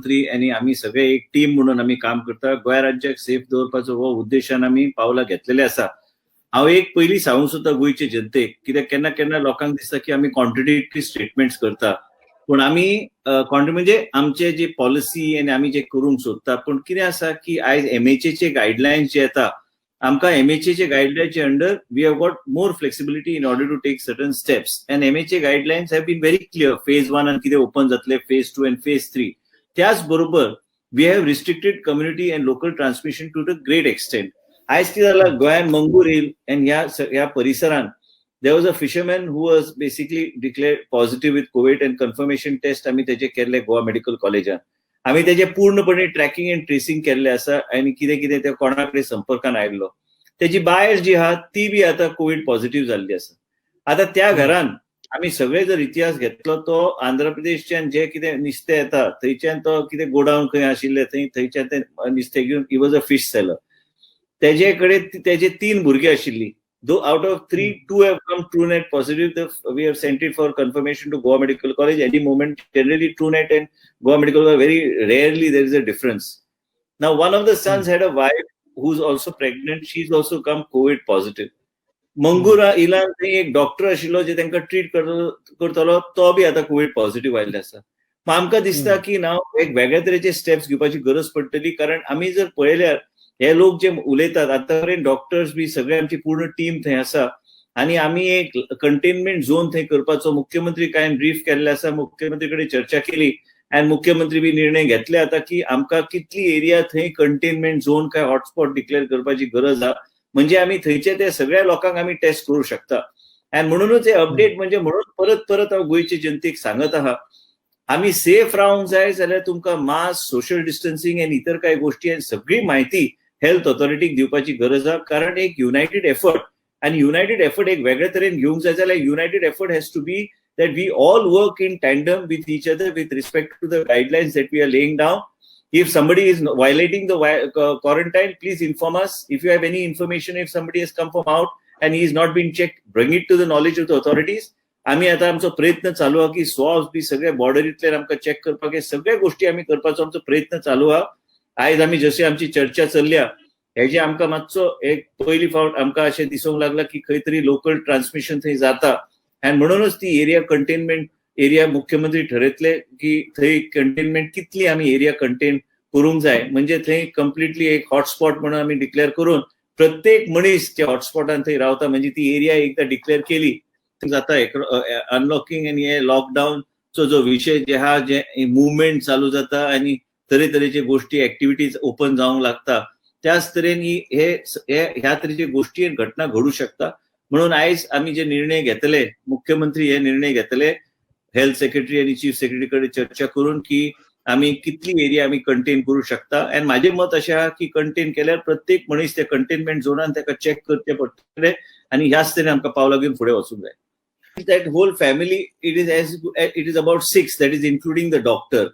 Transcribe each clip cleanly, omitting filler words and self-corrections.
मुख्यमंत्री आणि आम्ही सगळे एक टीम म्हणून आम्ही काम करता. गोंय राज्याक सेफ दवरपाचो हो उद्देशान आम्ही पावलां घेतलेले आसा. हांव एक पयलीं सांगूंक सोदता गोंयचे जनतेक, कित्याक केन्ना केन्ना लोकांक दिसता की आमी कॉन्ट्रडिक्टरी स्टेटमेंट्स करता, पूण आमी म्हणजे आमचे जे पॉलिसी आनी आमी जे करूंक सोदता, पूण कितें आसा की आयज MHAचे गायडलायन्स जे येता, आमकां MHAचे गायडलायन्सचे under we have got more flexibility in order to take certain steps, and MHA guidelines have been very clear. Phase 1 कितें ओपन जातले, फेज 2 अँड फेज 3. त्याच बरोबर we have restricted community and local transmission to the great extent. आयज कितें जालां, गोंयान मंगूर L and ह्या परिसरान there was a fisherman who was basically declared positive with COVID, and confirmation test आम्ही त्याचे केले गोवा मेडिकल कॉलेजान. आम्ही त्याचे पूर्णपणे ट्रॅकिंग अँड ट्रेसिंग केल्ले आसा, आणि कितें कितें त्या कोणाकडे संपर्कान आयिल्लो, त्याची बायल जी आहा ती बी आता कोविड पॉझिटिव्ह जाल्ली आसा. आता त्या घरान आम्ही सगळे जर इतिहास घेतलो, तो आंध्र प्रदेशच्यान जे कितें नुस्तें येता थंयच्यान, तो कितें गोडाऊन खंय आशिल्ले थंयच्यान ते नुस्तें घेवन, he was a fish seller. तेजे कडेन त्याचे 3 भुरगे आशिल्ली. Though out of 3, 2 have come TrueNet positive. We have sent it for confirmation to Goa Medical College. Any moment, generally TrueNet and Goa Medical College, very rarely there is a difference. Now, one of the sons had a wife who's also pregnant. She's also come COVID positive. मंगुरा इलान थंय एक doctor आशिल्लो जे तांकां treat करतालो, तो B आतां Covid positive आयिल्लो आसा. मग आमकां दिसता की नाव एक वेगळ्या तरेचे स्टेप्स घेवपाची गरज पडटली, कारण आमी जर पळयल्यार हे लोक जे उलयतात, आतां पर्यंत डॉक्टर्स बी सगळे आमची पूर्ण टीम थंय आसा, आणि आमी एक कंटेनमेंट झोन थंय करपाचो मुख्यमंत्री काय ब्रीफ केल्ले आसा. मुख्यमंत्री कडेन चर्चा केली आणि मुख्यमंत्री बी निर्णय घेतले आता की आमकां कितली एरिया थंय कंटेनमेंट झोन काय हॉटस्पॉट डिक्लेअर करपाची गरज आहा, म्हणजे आमी थंयचे ते सगळ्या लोकांक आमी टेस्ट करू शकता. आणि म्हणूनच हे अपडेट, म्हणजे म्हणून परत परत हांव गोंयचे जनतेक सांगत आहा, आमी सेफ रावंक जाय जाल्यार तुमकां मास्क, सोशल डिस्टन्सिंग आनी इतर काही गोष्टी आनी सगळी माहिती हेल्थ ऑथॉरिटीक दिवपाची गरज आहा. कारण एक युनायटेड एफर्ट, आणि युनायटेड एफर्ट एक वेगळ्या तरेन घेवंक जाय जाल्यार united effort has to be that we all work in tandem with each other with respect to the guidelines that we are laying down. If somebody is violating the quarantine, please inform us. If you have any information, if somebody has come from out and he is not been checked, bring it to the knowledge of the authorities. आम्ही आता आमचो प्रयत्न चालू आहा की स्वॉब्स B सगळे बॉर्डरींतल्यान आमकां check करपाक, हे सगळ्या गोष्टी आमी करपाचो आमचो प्रयत्न चालू आहा. आयज आमी जशी आमची चर्चा चल्ल्या, हेजे आमकां मातसो एक पयली फावट आमकां अशें दिसूंक लागला की खंय तरी लोकल ट्रान्समिशन थंय जाता, आणि म्हणूनच ती एरिया कंटेनमेंट एरिया मुख्यमंत्री ठरयतले की थंय कंटेनमेंट कितली आमी एरिया कंटेन करूंक जाय, म्हणजे थंय कंप्लिटली एक हॉटस्पॉट म्हणून आमी डिक्लेअर करून प्रत्येक मनीस त्या हॉटस्पॉटान थंय रावता, म्हणजे ती एरिया एकदा डिक्लेअर केली जाता. अनलॉकिंग आनी हे लॉकडाऊनचो जो विषय जे आहा, जे मुवमेंट चालू जाता आणि तरेतरेचे गोष्टी ऍक्टिव्हिटीज ओपन जावंक लागता, त्याच तरेन ह्या तरेचे गोष्टी घटना घडू शकता. म्हणून आयज आमी जे निर्णय घेतले, मुख्यमंत्री हे निर्णय घेतले हेल्थ सेक्रेटरी आणि चीफ सेक्रेटरी कडे चर्चा करून की आमी कितली एरिया आमी कंटेन करू शकता. आणि माझे मत अशें आहा की कंटेन केल्यार प्रत्येक मनीस त्या कंटेनमेंट झोनान ताका चेक करचे पडटले, आणि ह्याच तरेन आमकां पावलां घेवन फुडें वचूंक जाय. That whole family, it is about 6, that is including the doctor.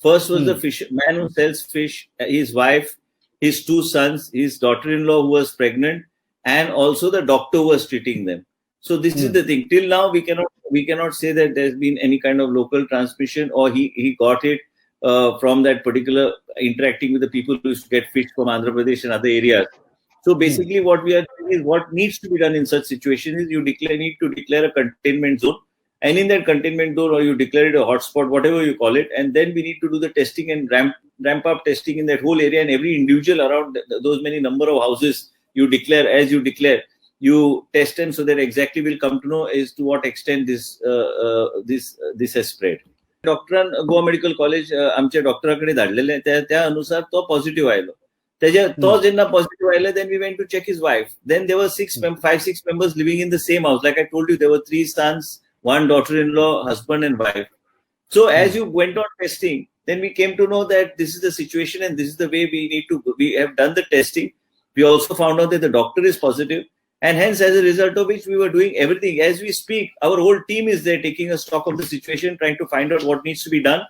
First was the man who sells fish, his wife, his 2 sons, his daughter-in-law who was pregnant, and also the doctor who was treating them. So this is the thing. Till now we cannot say that there's been any kind of local transmission, or he got it from that particular interacting with the people who used to get fish from Andhra Pradesh and other areas. So basically what we are doing is, what needs to be done in such situations is you need to declare a containment zone, and in that containment zone, or you declare it a hotspot, whatever you call it, and then we need to do the testing and ramp up testing in that whole area, and every individual around those many number of houses you declare, as you declare, you test them, so that exactly will come to know as to what extent this has spread. डॉक्टरान Goa medical college आमच्या डॉक्टराकडे धाडलेले, त्या अनुसार तो positive आयलो. तो जेन्ना positive आयले, then we went to check his wife. Then there were 5-6 members living in the same house. Like I told you, there were 3 sons, 1 daughter-in-law, husband and wife. So as you went on testing, then we came to know that this is the situation and this is the way we need to go. We have done the testing. We also found out that the doctor is positive, and hence as a result of which we were doing everything. As we speak, our whole team is there taking a stock of the situation, trying to find out what needs to be done.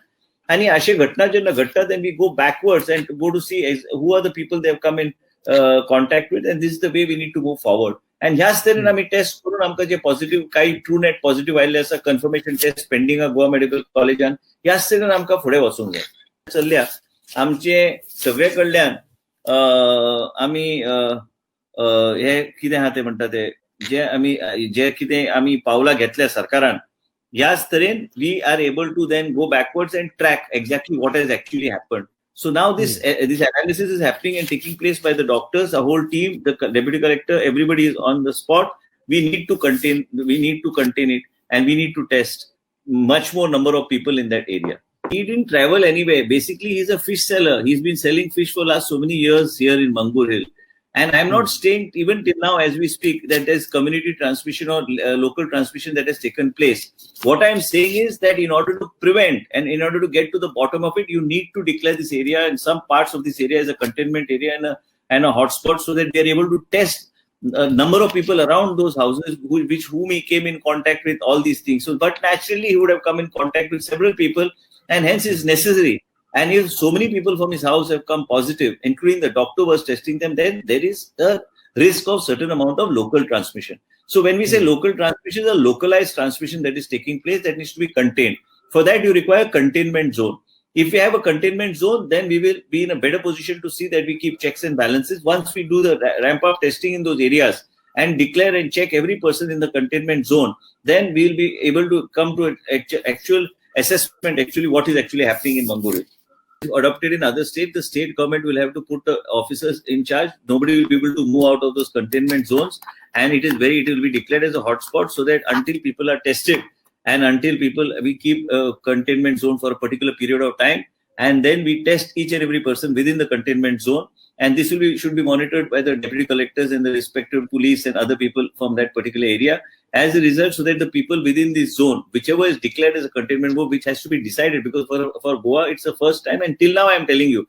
आणि अशी घटना जेन्ना घडटा, then we go backwards and go to see who are the people they have come in contact with, and this is the way we need to move forward. And ह्याच तरेन आमी test करून आमकां जे पॉझिटिव्ह काही TrueNet positive आयिल्ले आसा, conformation test pending आहा Goa medical कॉलेजान, ह्याच तरेन आमकां फुडें वचूंक जाय. चल्ल्या आमचे सगळे कडल्यान आमी हे कितें आहा ते म्हणटा ते जे कितें आमी पावलां घेतल्या सरकारान ह्याच तरेन we are able to then go backwards and track exactly what has actually happened. So now this analysis is happening and taking place by the doctors, a whole team, the deputy collector, everybody is on the spot. We need to contain it, and we need to test much more number of people in that area. He didn't travel anywhere. Basically, he's a fish seller. He's been selling fish for last so many years here in Mangur Hill. And I'm not saying even till now as we speak that there's community transmission or local transmission that has taken place. What I'm saying is that in order to prevent and in order to get to the bottom of it, you need to declare this area and some parts of this area as a containment area and a hotspot so that they're able to test a number of people around those houses whom he came in contact with, all these things. So, but naturally he would have come in contact with several people and hence it's necessary. And if so many people from his house have come positive, including the doctor was testing them, then there is a risk of certain amount of local transmission. So when we say local transmission, a localized transmission that is taking place that needs to be contained. For that, you require containment zone. If we have a containment zone, then we will be in a better position to see that we keep checks and balances. Once we do the ramp up testing in those areas and declare and check every person in the containment zone, then we will be able to come to an actual assessment, actually what is actually happening in Mangur. Adopted in other states, the state government will have to put officers in charge. Nobody will be able to move out of those containment zones, and it will be declared as a hotspot so that until people are tested and until we keep a containment zone for a particular period of time, and then we test each and every person within the containment zone, and this should be monitored by the deputy collectors and the respective police and other people from that particular area. As a result, so that the people within this zone, whichever is declared as a containment zone, which has to be decided, because for Goa it's the first time, and till now I am telling you,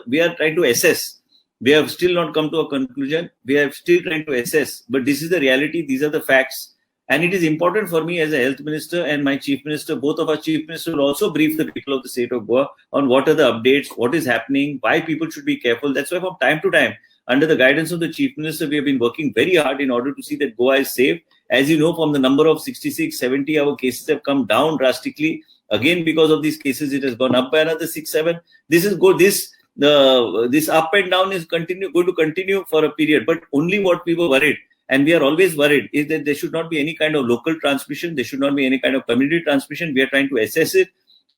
we are trying to assess. We have still not come to a conclusion. We are still trying to assess, but this is the reality. These are the facts, and it is important for me as a health minister and my chief minister. Both of our chief ministers will also brief the people of the state of Goa on what are the updates, what is happening, why people should be careful. That's why from time to time, under the guidance of the chief minister, we have been working very hard in order to see that Goa is safe. As you know, from the number of 66, 70, our cases have come down drastically. Again, because of these cases, it has gone up by another 6, 7. This is good. This up and down is going to continue for a period. But only what we were worried, and we are always worried, is that there should not be any kind of local transmission. There should not be any kind of community transmission. We are trying to assess it.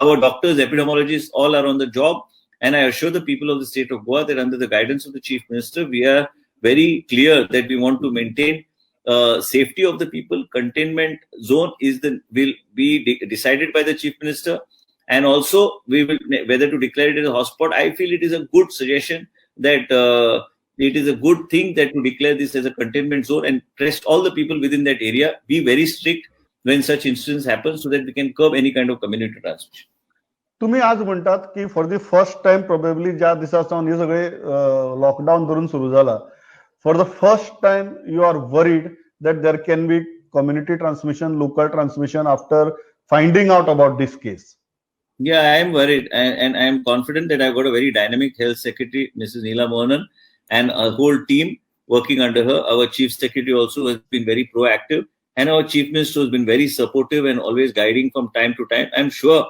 Our doctors, epidemiologists, all are on the job. And I assure the people of the state of Goa that under the guidance of the chief minister, we are very clear that we want to maintain safety of the people. Containment zone will be decided by the chief minister, and also we will whether to declare it as a hotspot. I feel it is a good suggestion that it is a good thing that to declare this as a containment zone and test all the people within that area. Be very strict when such incidents happen so that we can curb any kind of community transmission. तुम्ही आज म्हणतात की for the first time probably ज्या दिसासावन हे सगळे lockdown धरून सुरू झाला, for the first time you are worried that there can be community transmission, local transmission after finding out about this case? Yeah, I am worried, and I am confident that I've got a very dynamic health secretary, Mrs. Neela Mohanan, and a whole team working under her. Our chief secretary also has been very proactive, and our chief minister has been very supportive and always guiding from time to time. I'm sure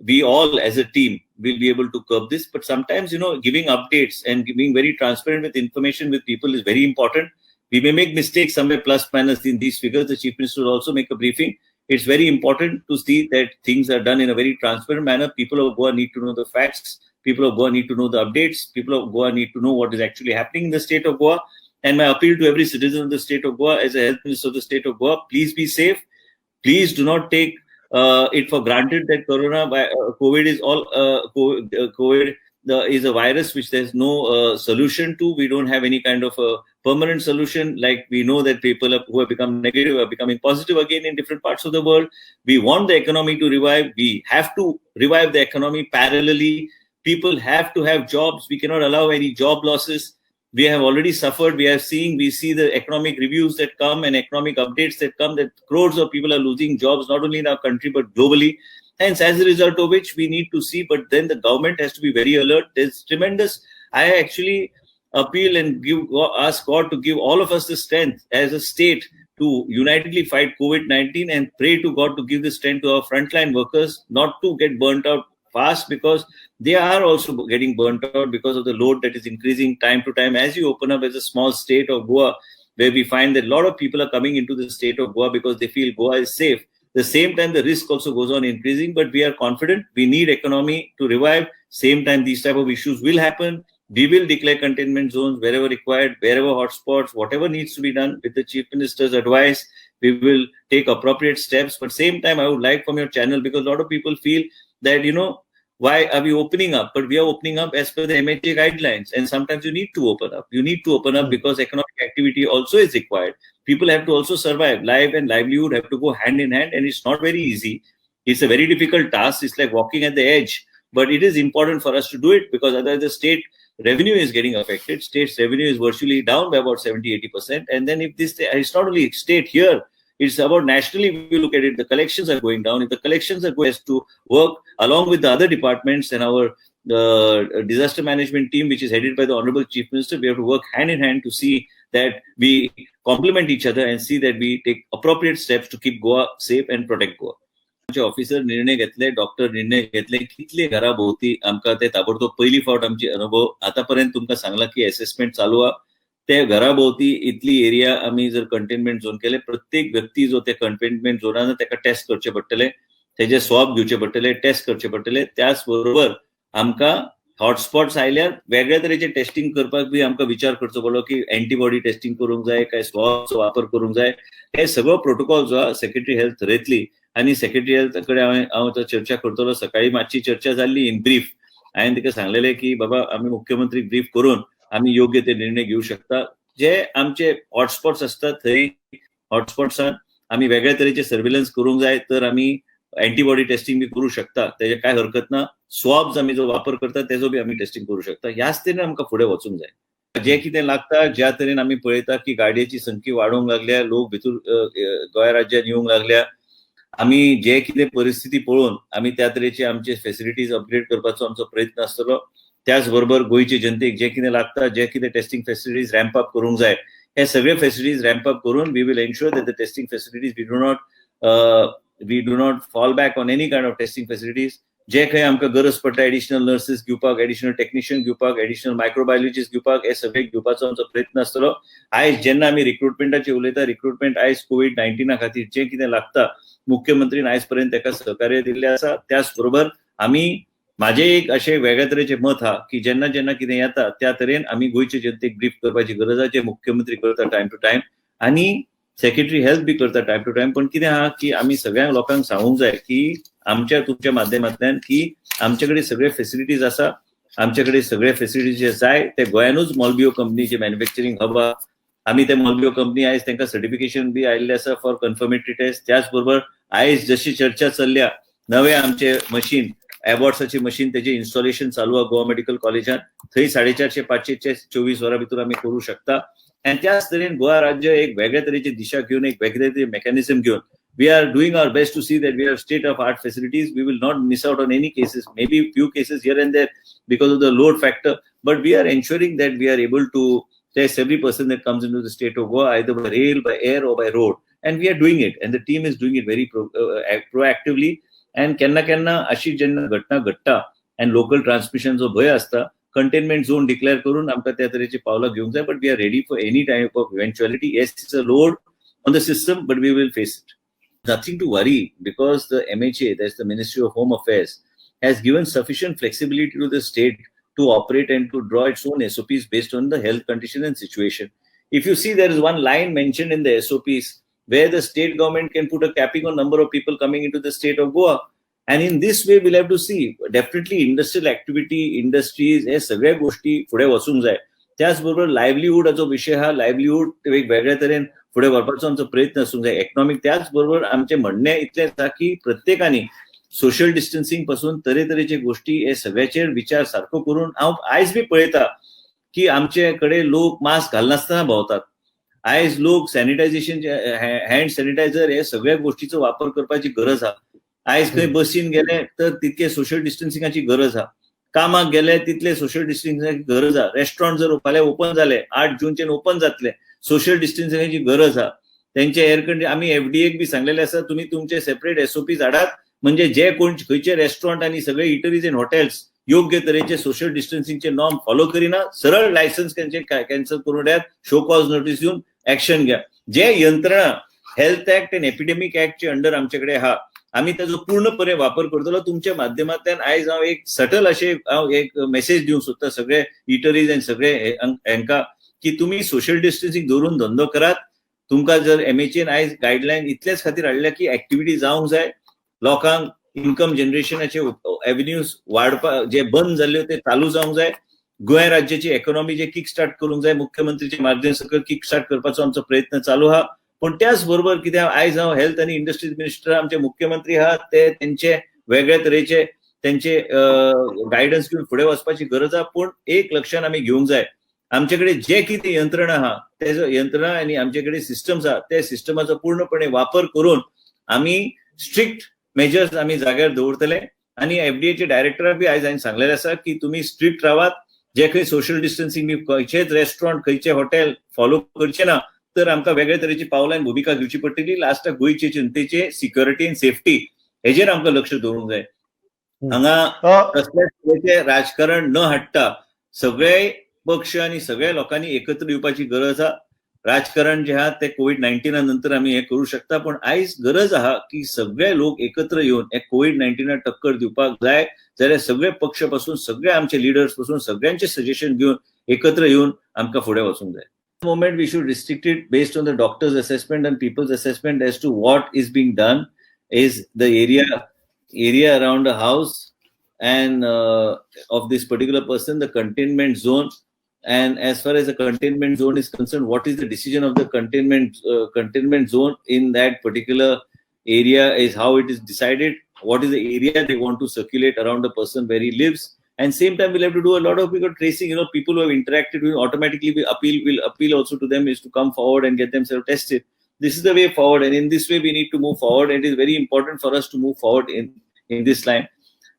we all as a team will be able to curb this, but sometimes, giving updates and being very transparent with information with people is very important. We may make mistakes somewhere plus minus in these figures. The chief minister will also make a briefing. It's very important to see that things are done in a very transparent manner. People of Goa need to know the facts. People of Goa need to know the updates. People of Goa need to know what is actually happening in the state of Goa. And my appeal to every citizen of the state of Goa, as a health minister of the state of Goa, please be safe. Please do not take it for granted that COVID is all COVID is a virus which there's no solution to. We don't have any kind of a permanent solution. Like we know that people who have become negative are becoming positive again in different parts of the world. We want the economy to revive. We have to revive the economy parallelly. People have to have jobs. We cannot allow any job losses. We have already suffered. We see the economic reviews that come and economic updates that come, that crores of people are losing jobs, not only in our country, but globally. Hence, as a result of which we need to see, but then the government has to be very alert. There's tremendous, I actually appeal and ask God to give all of us the strength as a state to unitedly fight COVID-19 and pray to God to give the strength to our frontline workers not to get burnt out fast because they are also getting burnt out because of the load that is increasing time to time. As you open up as a small state of Goa, where we find that a lot of people are coming into the state of Goa because they feel Goa is safe. The same time, the risk also goes on increasing, but we are confident. We need economy to revive. Same time, these type of issues will happen. We will declare containment zones wherever required, wherever hotspots, whatever needs to be done with the Chief Minister's advice. We will take appropriate steps. But same time, I would like from your channel, because a lot of people feel that, why are we opening up? But we are opening up as per the MHA guidelines. And sometimes you need to open up. You need to open up because economic activity also is required. People have to also survive. Life and livelihood have to go hand in hand, and it's not very easy. It's a very difficult task. It's like walking at the edge. But it is important for us to do it, because otherwise the state revenue is getting affected. State's revenue is virtually down by about 70-80%. And then if this, it's not only state here, it's about nationally. We look at it, the collections are going down. If the collections are going to work along with the other departments and our disaster management team, which is headed by the Honorable Chief Minister, we have to work hand in hand to see that we complement each other and see that we take appropriate steps to keep Goa safe and protect Goa. Officer निर्णय घेतले, doctor निर्णय घेतले, कितले घराभोवती आमकां ते ताबडतोब पहिली फावट आमचे अनुभव आतापर्यंत तुमकां सांगला की असेसमेंट चालू आहा. त्या घराभोवती इतली एरिया आमी जर कंटेनमेंट झोन केले, प्रत्येक व्यक्ती जो त्या कंटेनमेंट झोनान ताका टेस्ट करचे पडटले, तेजे स्वॉब घेवचे पडटले, टेस्ट करचे पडटले. त्याच बरोबर आमकां हॉटस्पॉट्स आयल्यार वेगळ्या तरेचे टेस्टिंग करपाक बी आमकां विचार करचो पडलो की एंटीबॉडी टेस्टिंग करूंक जाय काय स्वॉबचो वापर करूंक जाय. हे सगळो प्रोटोकॉल जो आहा सेक्रेटरी हेल्थ थरयतली आणि सेक्रेटरी हेल्थ कडेन हांव चर्चा करतलो. सकाळी मातशी चर्चा जाल्ली इन ब्रीफ. हांवें तिका सांगलेलें की बाबा आमी मुख्यमंत्री ब्रीफ करून आमी योग्य ते निर्णय घेवं शकता. जे आमचे हॉटस्पॉट्स असतात थंय हॉटस्पॉट्सान आमी वेगळ्या तरेचे सर्वेलन्स करूंक जाय तर आमी एंटीबॉडी टेस्टिंग बी करू शकता. तेजे काय हरकत ना. स्वॉब्स आमी जो वापर करता तेजो बी आमी टेस्टिंग करू शकता. ह्याच तरेन आमकां फुडें वचूंक जाय. जे कितें लागता, ज्या तरेन आमी पळयता की गाडयेची संख्या वाडोवंक लागल्या, लोक भितर गोंय राज्यांत येवंक लागल्या. आमी जे कितें परिस्थिती पळोवन आमी त्या तरेचे आमचे फेसिलिटीज अपग्रेड करपाचो आमचो प्रयत्न आसतलो. त्याच बरोबर गोंयचे जनतेक जे कितें लागता, जे कितें टेस्टिंग फेसिलिटीज रॅम्प अप करूंक जाय, हे सगळे फेसिलिटीज रॅम्प अप करून we will ensure that the testing facilities we do not fall back on any kind of testing facilities. जे खंय आमकां गरज पडटा एडिशनल नर्सीस घेवपाक, एडिशनल टेक्निशियन घेवपाक, एडिशनल मायक्रोबायोलॉजिस्ट घेवपाक, हे सगळे घेवपाचो आमचो प्रयत्न आसतलो. आयज जेन्ना आमी रिक्रुटमेंटाचेर उलयता, रिक्रुटमेंट आयज कोविड-19 खातीर जे कितें लागता मुख्यमंत्रीन आयज पर्यंत ताका सहकार्य दिल्लें आसा. त्याच बरोबर आमी माझे एक अशें वेगळ्या तरेचें मत आहा की जेन्ना जेन्ना कितें येता त्या तरेन आमी गोंयचे जनतेक ब्रीफ करपाची गरज आहा, जे मुख्यमंत्री करता टायम टू टायम आनी सेक्रेटरी हेल्थ बी करता टायम टू टायम. पण कितें आहा की आमी सगळ्या लोकांक सांगूंक जाय की आमच्या तुमच्या माध्यमांतल्यान की आमचे कडेन सगळे फेसिलिटीज आसा. आमचे कडेन सगळे फेसिलिटीज जे जाय ते गोंयानूच मॉलबिओ कंपनीचे मॅन्युफॅक्चरिंग हब आहा. आमी ते मॉलबिओ कंपनी आयज तांकां सर्टिफिकेशन बी आयिल्लें आसा फॉर कन्फर्मेटरी टेस्ट. त्याच बरोबर आयज जशी चर्चा चल्ल्या, नवे आमचे मशीन एबॉट्साची मशीन तेजे इन्स्टॉलेशन चालू आहा गोवा मेडिकल कॉलेजात. थंय 450-500 24 वरां भितर आमी करूं शकता. आणि त्याच तरेन गोवा राज्य एक वेगळ्या तरेची दिशा घेवन, एक वेगळे तरेचे मेकॅनिझम घेवन we are doing our best to see that we have state of art facilities. We will not miss out on any cases, maybe few cases here and there because of the load factor, but we are ensuring that we are able to test every person that comes into the state of Goa either by rail, by air or by road, and we are doing it, and the team is doing it very proactively. And kenna अशी जेन्ना घटना घडटा and local transmission जो भय असता, containment zone declare करून आमकां त्या तरेची पावलां घेवंक जाय. But we are ready for any type of eventuality. Yes, it's a load on the system, but we will face it. Nothing to worry because the MHA, that's the Ministry of Home Affairs, has given sufficient flexibility to the state to operate and to draw its own SOPs based on the health condition and situation. If you see, there is one line mentioned in the SOPs where the state government can put a capping on number of people coming into the state of Goa. And in this way, we'll have to see. Definitely industrial activity, industries, हे सगळ्या गोष्टी फुडें वचूंक जाय. त्याच बरोबर लायव्हलीहूडाचो विशय हा. Livelihood एक वेगळ्या तरेन फुडें व्हरपाचो आमचो प्रयत्न आसूंक जाय. इकॉनॉमिक त्याच बरोबर आमचें म्हणणें इतलें आसा की प्रत्येकानी सोशल डिस्टन्सिंग पासून तरेतरेचे गोष्टी हे सगळ्याचेर विचार सारको करून हांव आयज बी पळयता की आमचे कडेन लोक मास्क घालनासतना भोंवतात. आयज लोक सॅनिटायझेशन, हँड सॅनिटायझर हे सगळ्या गोष्टीचो वापर करपाची गरज आहा. आयज खंय बसीन गेले तर तितके सोशल डिस्टन्सिंगाची गरज आहा. कामाक गेले तितले सोशल डिस्टन्सिंगाची गरज आहा. रेस्टॉरंट जर फाल्यां ओपन जाले, 8 जूनच्यान ओपन जातले, सोशल डिस्टन्सिंगाची गरज आहा. त्यांचे एअर कंडिशन आम्ही एफडीएक बी सांगलेले आसा, तुम्ही तुमचे सेपरेट एसओपीज हाडात म्हणजे जे कोण खंयचे रेस्टॉरंट आणि सगळे इटरीज अँड हॉटेल्स योग्य तरेचे सोशल डिस्टन्सिंगचे नॉर्म फॉलो करिना, सरळ लायसन्स कॅन्सल करून द्यात, शो कॉज नोटीस दिवन ऍक्शन घ्या. जे यंत्रणा हेल्थ ऍक्ट अँड एपिडेमिक ऍक्टचे अंडर आमच्याकडे हा, आम्ही त्याचो पूर्णपणे वापर करतलो. तुमच्या माध्यमांतल्यान आयज हांव एक सटल अशें एक मेसेज दिवंक सोदता सगळे इटरीज अँड सगळे हांकां की तुमी सोशल डिस्टन्सिंग दवरून धंदो करात. तुमकां जर MHAन आयज गायडलायन इतलेच खातीर हाडल्या की एक्टिविटी जावंक जाय, लोकांक इन्कम जनरेशनाचे एव्हेन्यूज वाडपा जे बंद जाल्ले ते चालू जावंक जाय. गोंय राज्याची इकॉनॉमी जे किक स्टार्ट करूंक जाय, मुख्यमंत्रीचे मार्गदर्शन सकयल किक स्टार्ट करपाचो आमचो प्रयत्न चालू आहा. पण त्याच बरोबर कित्याक आयज हांव हेल्थ आनी इंडस्ट्रीज मिनिस्टर आमचे मुख्यमंत्री आहात ते तेंचे वेगळे तरेचे तेंचे गायडन्स घेवन फुडें वचपाची गरज आहा. पूण एक लक्षात आमी घेवंक जाय, आमच्याकडे जे कितें यंत्रणा आहा तेजो यंत्रणा आनी आमच्याकडे सिस्टम्स आहा त्या सिस्टमाचो पूर्णपणे वापर करून आमी स्ट्रिक्ट मेजर्स आमी जाग्यार दवरतले. आणि FDA डायरेक्टराक बी आयज हांवें सांगलेलें आसा की तुमी स्ट्रिक्ट रावात. जे खंय सोशल डिस्टन्सिंग बी खंयचेच रेस्टॉरंट खंयचे हॉटेल फॉलो करचे ना तर आमकां वेगळे तरेची पावलां आनी भुमिका घेवची पडटली. लास्टाक गोंयचे जनतेचे सिक्युरिटी आनी सेफ्टी हेजेर आमकां लक्ष दवरूंक जाय. हांगा कसल्याच तरेचें राजकारण न हाडटा सगळे पक्ष आनी सगळ्या लोकांनी एकत्र येवपाची गरज आहा. राजकारण जे आहा ते COVID-19 नंतर आमी हे करू शकता, पण आयज गरज आहा की सगळे लोक एकत्र येवन हे COVID-19 टक्कर दिवपाक जाय. जाल्यार सगळे पक्ष पासून सगळे आमचे लिडर्स पासून सगळ्यांचे सजेशन घेवन एकत्र येवन आमकां फुडें वचूंक जाय. Moment we should restrict it based on the doctor's assessment and people's assessment as to what is being done is the area around the house and of this particular person, the containment zone. And as far as the containment zone is concerned, what is the decision of the containment zone in that particular area is how it is decided. What is the area they want to circulate around the person where he lives. And same time, we'll have to do a lot of tracing. People who have interacted will automatically will appeal also to them is to come forward and get themselves tested. This is the way forward, and in this way we need to move forward. And it is very important for us to move forward in this line.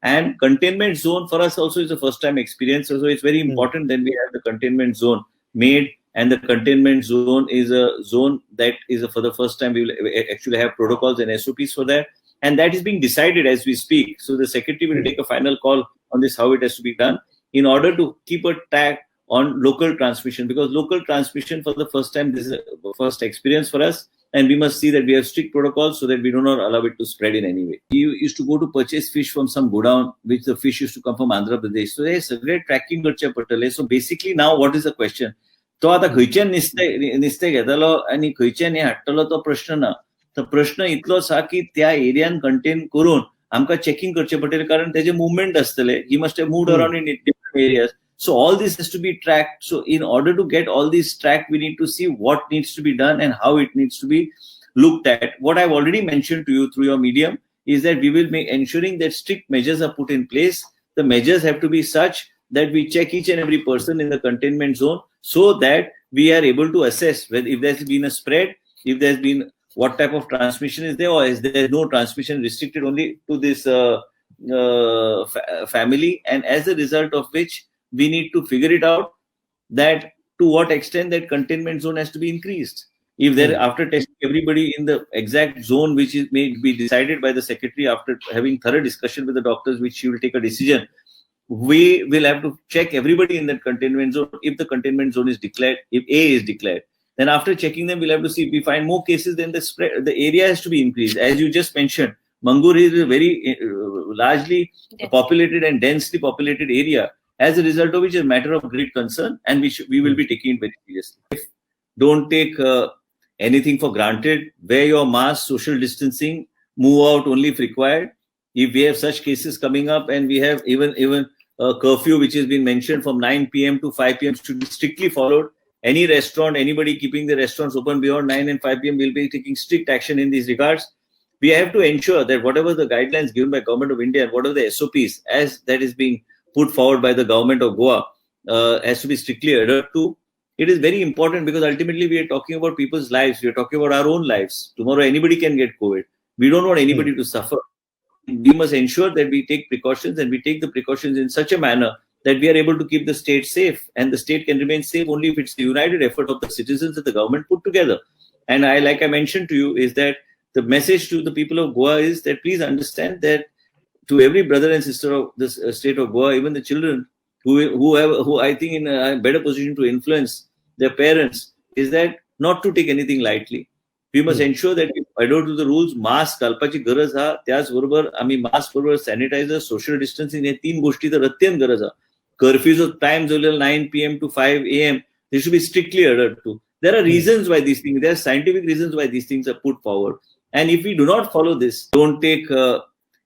And containment zone for us also is a first-time experience. So it's very important that we have the containment zone made. And the containment zone is a zone that is for the first time we will actually have protocols and SOPs for that. And that is being decided as we speak. So the secretary will take a final call on this, how it has to be done, in order to keep a tag on local transmission. Because local transmission for the first time, this is a first experience for us. And we must see that we have strict protocols so that we do not allow it to spread in any way. We used to go to purchase fish from some godown, which the fish used to come from Andhra Pradesh. So there is a great tracking करचे पडटले. So basically now what is the question? तो आता खंयच्यान निस्तें घेतलो आनी खंयच्यान हाडटलो तो प्रश्न ना. तो प्रश्न इतलोच आसा की त्या एरियान कंटेन करून आमकां चेकिंग करचे पडटलें, कारण तेजे मुवमेंट आसतले. He must have moved around in different areas. So all this has to be tracked. So in order to get all these tracked, we need to see what needs to be done and how it needs to be looked at. What I've already mentioned to you through your medium is that we will be ensuring that strict measures are put in place. The measures have to be such that we check each and every person in the containment zone so that we are able to assess whether if there's been a spread, if there's been what type of transmission is there, or is there no transmission, restricted only to this family, and as a result of which we need to figure it out that to what extent that containment zone has to be increased. If there, after testing everybody in the exact zone which is may be decided by the secretary after having thorough discussion with the doctors, which she will take a decision, we will have to check everybody in that containment zone. If the containment zone is declared, if A is declared, then after checking them, we'll have to see if we find more cases, then the spread, the area has to be increased. As you just mentioned, Mangur is a very largely populated and densely populated area. As a result of which is a matter of great concern, and we will be taking it very seriously. Don't take anything for granted. Wear your mask, social distancing, move out only if required. If we have such cases coming up, and we have even a curfew which has been mentioned from 9 p.m. to 5 p.m. should be strictly followed. Any restaurant, anybody keeping the restaurants open beyond 9 and 5 p.m. will be taking strict action in these regards. We have to ensure that whatever the guidelines given by Government of India and whatever the SOPs as that is being put forward by the government of Goa has to be strictly adhered to. It is very important because ultimately we are talking about people's lives. We are talking about our own lives. Tomorrow anybody can get COVID. We don't want anybody to suffer. We must ensure that we take precautions, and we take the precautions in such a manner that we are able to keep the state safe. And the state can remain safe only if it's the united effort of the citizens and the government put together. And like I mentioned to you, is that the message to the people of Goa is that please understand that to every brother and sister of this state of Goa, even the children who I think in a better position to influence their parents, is that not to take anything lightly. We must ensure that we adhere to the rules. Mask घालपाची गरज हा, त्याचबरोबर आम्ही mask बरोबर sanitiser, social distancing हे 3 गोष्टी तर अत्यंत गरज हा. कर्फ्यूचो टाइम जो 9 PM to 5 AM, they should be strictly adhered to. There are reasons why these things, there are scientific reasons why these things are put forward. And if we do not follow this, don't take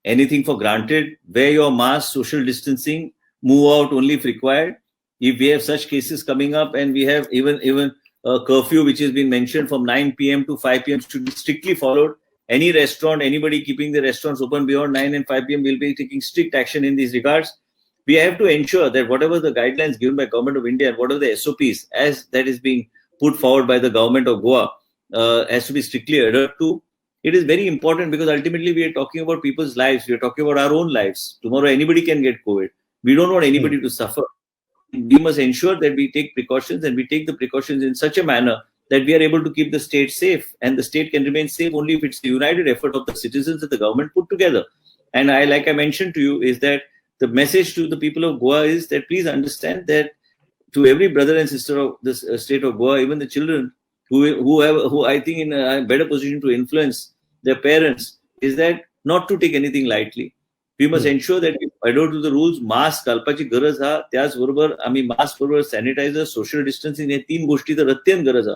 anything for granted. Wear your mask, social distancing, move out only if required. If we have such cases coming up, and we have even a curfew which has been mentioned from 9 PM to 5 PM should be strictly followed. Any restaurant, anybody keeping the restaurants open beyond 9 and 5 PM will be taking strict action in these regards. We have to ensure that whatever the guidelines given by Government of India and whatever the SOPs as that is being put forward by the government of Goa has to be strictly adhered to. It is very important because ultimately we are talking about people's lives. We are talking about our own lives. Tomorrow anybody can get COVID. We don't want anybody to suffer. We must ensure that we take precautions, and we take the precautions in such a manner that we are able to keep the state safe, and the state can remain safe only if it's the united effort of the citizens that the government put together. And like I mentioned to you, is that the message to the people of Goa is that please understand that to every brother and sister of this state of Goa, even the children who I think in a better position to influence their parents, is that not to take anything lightly. We must ensure that we adhere to the rules. Mask घालपाची गरज हा, त्याचबरोबर आम्ही mask बरोबर sanitiser, social distancing हे 3 गोष्टी तर अत्यंत गरज हा.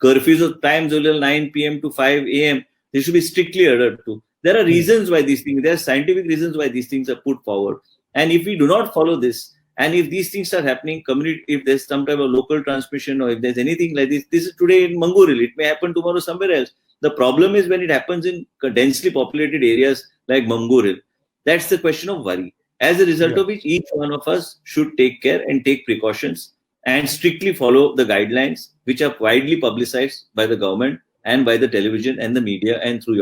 कर्फ्यूचो टाइम जो 9 PM to 5 AM, they should be strictly adhered to. There are reasons why these things, there are scientific reasons why these things are put forward. And if we do not follow this, and if these things are happening, if there's some type of local transmission, or if there's anything like this is today in Manguril, it may happen tomorrow somewhere else. The problem is when it happens in densely populated areas like Manguril. That's the question of worry. As a result of which, each one of us should take care and take precautions and strictly follow the guidelines which are widely publicized by the government and by the television and the media and through your